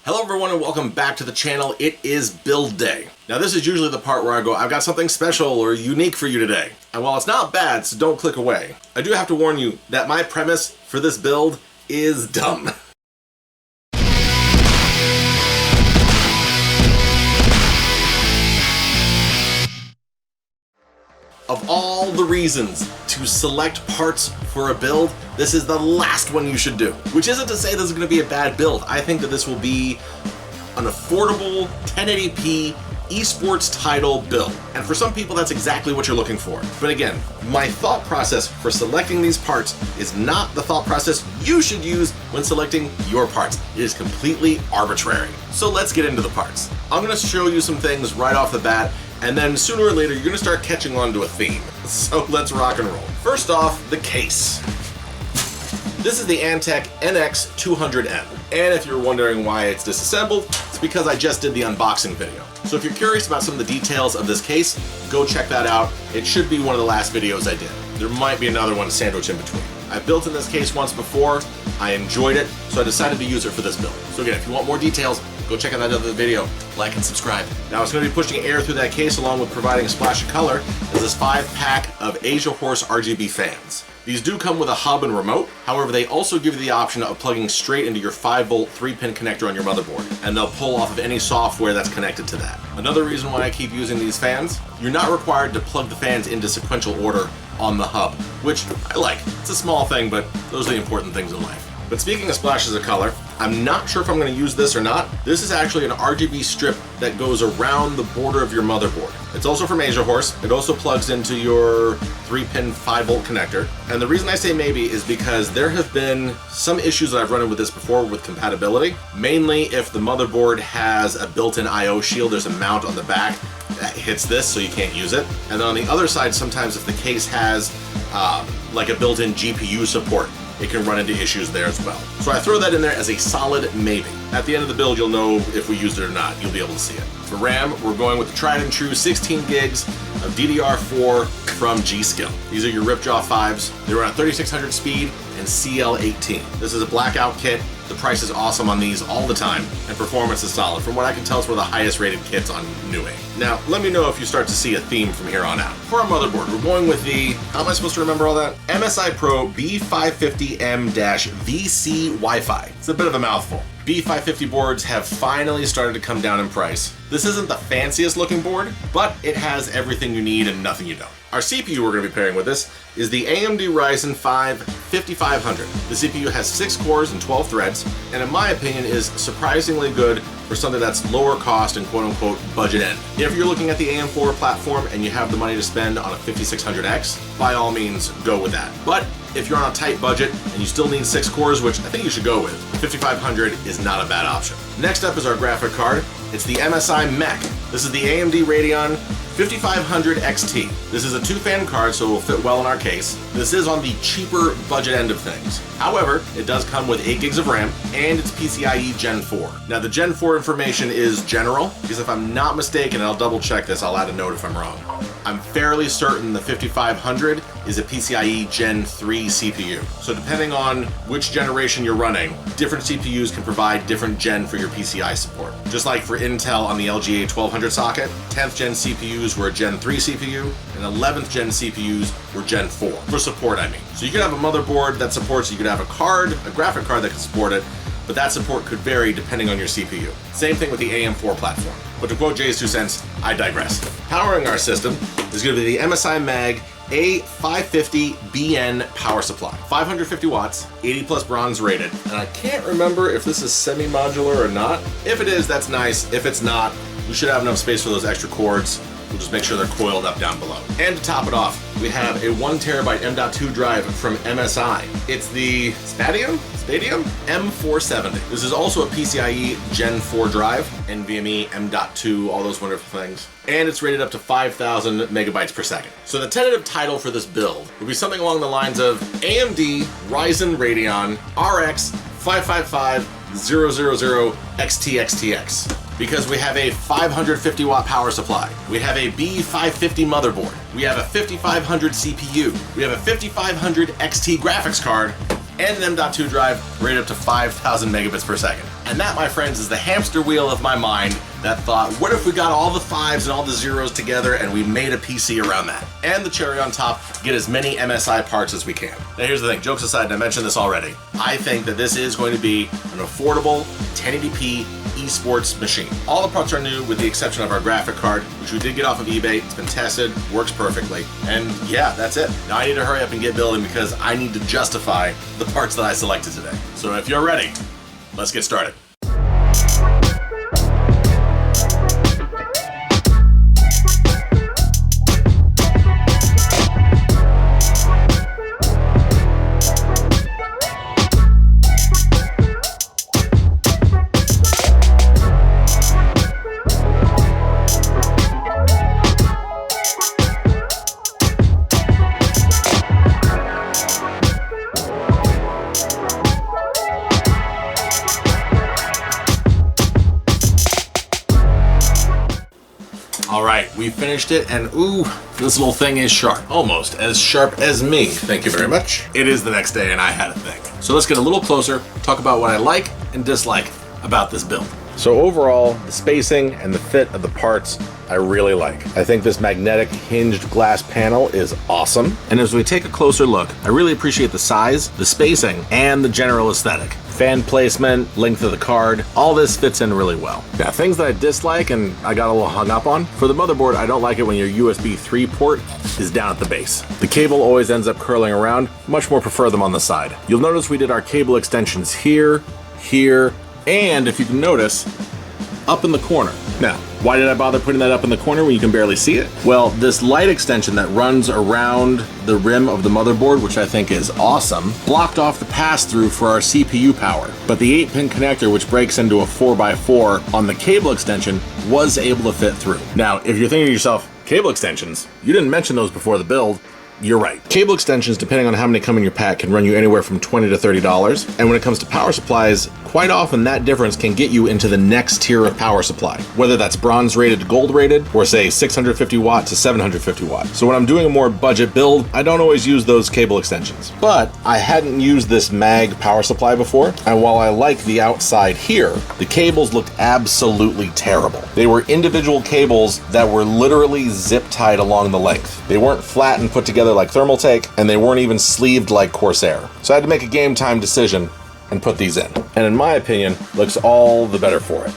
Hello everyone and welcome back to the channel. It is build day. Now this is usually the part where I go, I've got something special or unique for you today. And while it's not bad, so don't click away, I do have to warn you that my premise for this build is dumb. Of all the reasons to select parts for a build, this is the last one you should do. Which isn't to say this is going to be a bad build. I think that this will be an affordable 1080p esports title build. And for some people, that's exactly what you're looking for. But again, my thought process for selecting these parts is not the thought process you should use when selecting your parts. It is completely arbitrary. So let's get into the parts. I'm going to show you some things right off the bat, and then sooner or later, you're gonna start catching on to a theme. So let's rock and roll. First off, the case. This is the Antec NX200M. And if you're wondering why it's disassembled, it's because I just did the unboxing video. So if you're curious about some of the details of this case, go check that out. It should be one of the last videos I did. There might be another one sandwiched in between. I built in this case once before, I enjoyed it, so I decided to use it for this build. So again, if you want more details, go check out that other video, like and subscribe. Now it's going to be pushing air through that case along with providing a splash of color is this 5-pack of Asia Horse RGB fans. These do come with a hub and remote, however they also give you the option of plugging straight into your 5-volt 3-pin connector on your motherboard, and they'll pull off of any software that's connected to that. Another reason why I keep using these fans, you're not required to plug the fans into sequential order on the hub, which I like. It's a small thing, but those are the important things in life. But speaking of splashes of color, I'm not sure if I'm going to use this or not. This is actually an RGB strip that goes around the border of your motherboard. It's also from Asia Horse. It also plugs into your 3-pin 5-volt connector. And the reason I say maybe is because there have been some issues that I've run into with this before with compatibility. Mainly if the motherboard has a built-in I/O shield, there's a mount on the back that hits this so you can't use it. And then on the other side, sometimes if the case has like a built-in GPU support, it can run into issues there as well. So I throw that in there as a solid maybe. At the end of the build, you'll know if we used it or not. You'll be able to see it. For RAM, we're going with the tried and true 16 gigs of DDR4 from G.Skill. These are your Ripjaw 5s. They run at 3600 speed and CL18. This is a blackout kit. The price is awesome on these all the time, and performance is solid. From what I can tell, it's one of the highest rated kits on Newegg. Now, let me know if you start to see a theme from here on out. For our motherboard, we're going with the, how am I supposed to remember all that? MSI Pro B550M-VC Wi-Fi. It's a bit of a mouthful. B550 boards have finally started to come down in price. This isn't the fanciest looking board, but it has everything you need and nothing you don't. Our CPU we're going to be pairing with this is the AMD Ryzen 5500. The CPU has 6 cores and 12 threads, and in my opinion is surprisingly good for something that's lower cost and quote-unquote budget end. If you're looking at the AM4 platform and you have the money to spend on a 5600X, by all means go with that. But if you're on a tight budget and you still need 6 cores, which I think you should go with, 5500 is not a bad option. Next up is our graphic card. It's the MSI Mech. This is the AMD Radeon 5550XT. This is a 2-fan card, so it will fit well in our case. This is on the cheaper budget end of things. However, it does come with 8 gigs of RAM, and it's PCIe Gen 4. Now, the Gen 4 information is general, because if I'm not mistaken, and I'll double check this, I'll add a note if I'm wrong. I'm fairly certain the 5500 is a PCIe Gen 3 CPU. So depending on which generation you're running, different CPUs can provide different gen for your PCI support. Just like for Intel on the LGA 1200 socket, 10th gen CPUs were a Gen 3 CPU, and 11th gen CPUs were Gen 4. For support, I mean. So you could have a motherboard that supports it, you could have a card, a graphic card that can support it, but that support could vary depending on your CPU. Same thing with the AM4 platform. But to quote Jay's 2 cents, I digress. Powering our system is going to be the MSI Mag A550BN power supply. 550 watts, 80 plus bronze rated, and I can't remember if this is semi-modular or not. If it is, that's nice. If it's not, we should have enough space for those extra cords. We'll just make sure they're coiled up down below. And to top it off, we have a 1 terabyte M.2 drive from MSI. It's the Spadium M470. This is also a PCIe Gen 4 drive, NVMe, M.2, all those wonderful things. And it's rated up to 5,000 megabytes per second. So the tentative title for this build would be something along the lines of AMD Ryzen Radeon RX 555000XTXTX. Because we have a 550 watt power supply, we have a B550 motherboard, we have a 5500 CPU, we have a 5500 XT graphics card, and an M.2 drive rated up to 5,000 megabits per second. And that, my friends, is the hamster wheel of my mind that thought, what if we got all the 5s and all the 0s together and we made a PC around that? And the cherry on top, get as many MSI parts as we can. Now here's the thing, jokes aside, and I mentioned this already, I think that this is going to be an affordable 1080p esports machine. All the parts are new with the exception of our graphic card, which we did get off of eBay. It's been tested, works perfectly. And yeah, that's it. Now I need to hurry up and get building because I need to justify the parts that I selected today. So if you're ready, let's get started. All right, we finished it, and ooh, this little thing is sharp. Almost as sharp as me. Thank you very much. It is the next day, and I had a thing. So let's get a little closer, talk about what I like and dislike about this build. So overall, the spacing and the fit of the parts, I really like. I think this magnetic hinged glass panel is awesome. And as we take a closer look, I really appreciate the size, the spacing, and the general aesthetic. Fan placement, length of the card, all this fits in really well. Now, things that I dislike and I got a little hung up on, for the motherboard, I don't like it when your USB 3 port is down at the base. The cable always ends up curling around, much more prefer them on the side. You'll notice we did our cable extensions here, here, and if you can notice, up in the corner. Now, why did I bother putting that up in the corner when you can barely see it? Well, this light extension that runs around the rim of the motherboard, which I think is awesome, blocked off the pass-through for our CPU power. But the 8-pin connector, which breaks into a 4x4 on the cable extension, was able to fit through. Now, if you're thinking to yourself, cable extensions, you didn't mention those before the build, you're right. Cable extensions, depending on how many come in your pack, can run you anywhere from $20 to $30. And when it comes to power supplies, quite often that difference can get you into the next tier of power supply, whether that's bronze rated to gold rated, or say 650 watt to 750 watt. So when I'm doing a more budget build, I don't always use those cable extensions. But I hadn't used this mag power supply before, and while I like the outside here, the cables looked absolutely terrible. They were individual cables that were literally zip tied along the length. They weren't flat and put together like Thermaltake, and they weren't even sleeved like Corsair. So I had to make a game time decision and put these in. And in my opinion, looks all the better for it.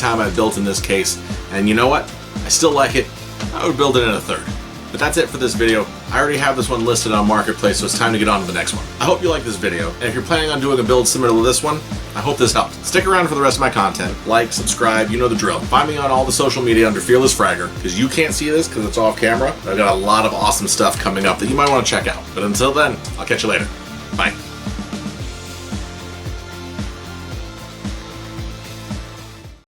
Time I've built in this case, and you know what? I still like it. I would build it in a third. But that's it for this video. I already have this one listed on Marketplace, so it's time to get on to the next one. I hope you like this video, and if you're planning on doing a build similar to this one, I hope this helped. Stick around for the rest of my content. Like, subscribe, you know the drill. Find me on all the social media under Fearless Fragger, because you can't see this because it's off camera. I've got a lot of awesome stuff coming up that you might want to check out. But until then, I'll catch you later. Bye.